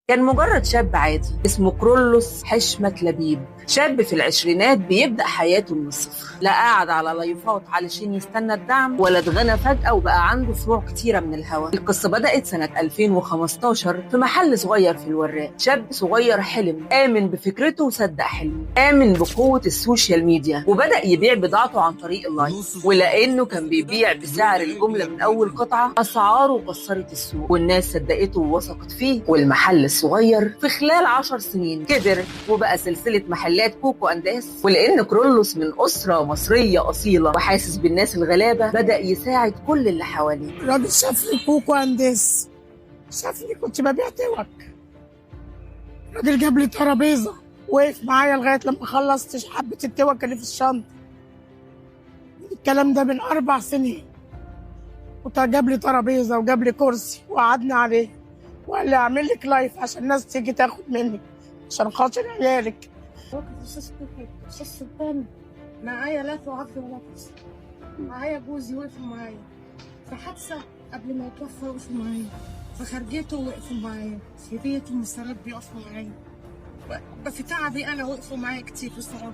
كان مجرد شاب عادي اسمه كرولوس حشمت لبيب، شاب في العشرينات بيبدأ حياته من الصفر. لا قعد على لايفات علشان يستنى الدعم، ولا اتغنى فجأة وبقى عنده فروع كتيرة من الهوا. القصة بدأت سنة 2015 في محل صغير في الوراق. شاب صغير حلم، آمن بفكرته وصدق حلمه، آمن بقوة السوشيال ميديا وبدأ يبيع بضاعته عن طريق اللايف. ولأنه كان بيبيع بسعر الجملة من أول قطعة، أسعاره كسرت السوق والناس صدقته ووثقت فيه. والمحل الصغير في خلال 10 سنين كبر وبقى سلسلة محلات كوكو أنداس. ولأن كرولوس من أسرة مصرية أصيلة وحاسس بالناس الغلابة، بدأ يساعد كل اللي حواليه. الراجل شاف لي كوكو أنداس، شافني كنت ببيع توك. الراجل جاب لي ترابيزة، وقف معايا لغاية لما خلصت حبة التوك اللي في الشنطة. الكلام ده من 4 سنين. جاب لي ترابيزة وجاب لي كرسي وقعدنا عليه، وقال لي اعمل لك لايف عشان الناس تيجي تاخد منك عشان خاطر عيالك. وقت السكان معايا لا تعد ولا تحصى. معايا جوزي وقفوا معايا في حادثة قبل ما يتوفى، وقفوا معايا في خرجته، وقفوا معايا في بيت المسارات، بيقفوا معايا في تعبي أنا، وقفوا معايا كتير بصراحة.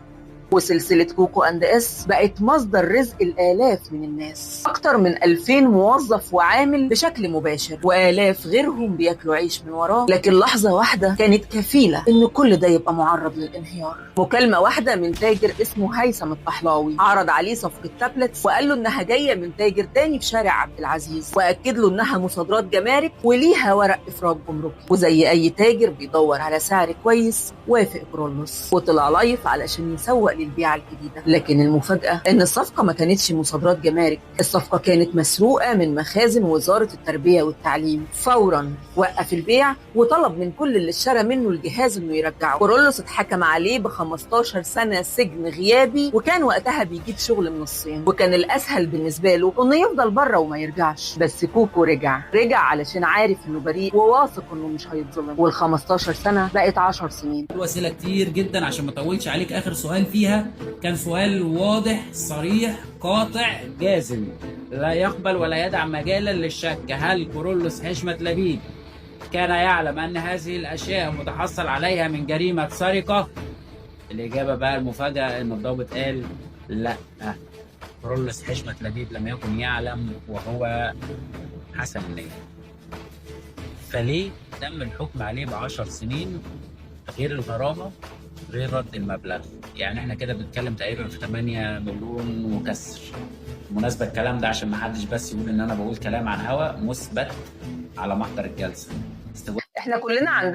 وسلسلة كوكو أند إس بقت مصدر رزق الآلاف من الناس. أكتر من 2000 موظف وعامل بشكل مباشر، وآلاف غيرهم بياكلوا عيش من وراه. لكن لحظة واحدة كانت كفيلة إن كل ده يبقى معرض للانهيار. مكالمة واحدة من تاجر اسمه هيثم الطحلاوي عرض عليه صفقة تابلتس، وقال له إنها جاية من تاجر تاني في شارع عبد العزيز، وأكد له إنها مصادرات جمارك وليها ورق إفراج جمركي. وزي أي تاجر بيدور على سعر كويس، وافق كرولوس وطلع لايف علشان يسوق للبيعة الجديدة. لكن المفاجأة إن الصفقة ما كانتش مصادرات جمارك، الصفقة كانت مسروقة من مخازن وزارة التربية والتعليم. فورا وقف البيع وطلب من كل اللي اشترى منه الجهاز إنه يرجعه. كرولوس اتحكم عليه ب 15 سنة سجن غيابي، وكان وقتها بيجيب شغل من الصين، وكان الأسهل بالنسبة له إنه يفضل بره وما يرجعش. بس كوكو رجع علشان عارف إنه بريء وواثق إنه مش هيتظلم. وال 15 سنة بقت 10 سنين. وسيلة كتير جدا عشان ما اطولش عليك. اخر سؤال فيها كان سؤال واضح صريح قاطع جازم، لا يقبل ولا يدع مجالا للشك. هل كرولوس حشمت لبيب كان يعلم ان هذه الاشياء متحصل عليها من جريمة سرقة؟ الاجابة بقى المفاجأة ان الضابط قال لا، كرولوس حشمت لبيب لم يكن يعلم وهو حسن النية. فليه تم الحكم عليه ب10 سنين غير الغرامة غير رد المبلغ؟ يعني احنا كده بنتكلم تقريبا في 8 مليون وكسر. بالمناسبة الكلام ده عشان ما حدش بس يقول ان انا بقول كلام عن هوا، مثبت على محضر الجلسة. احنا كلنا عندنا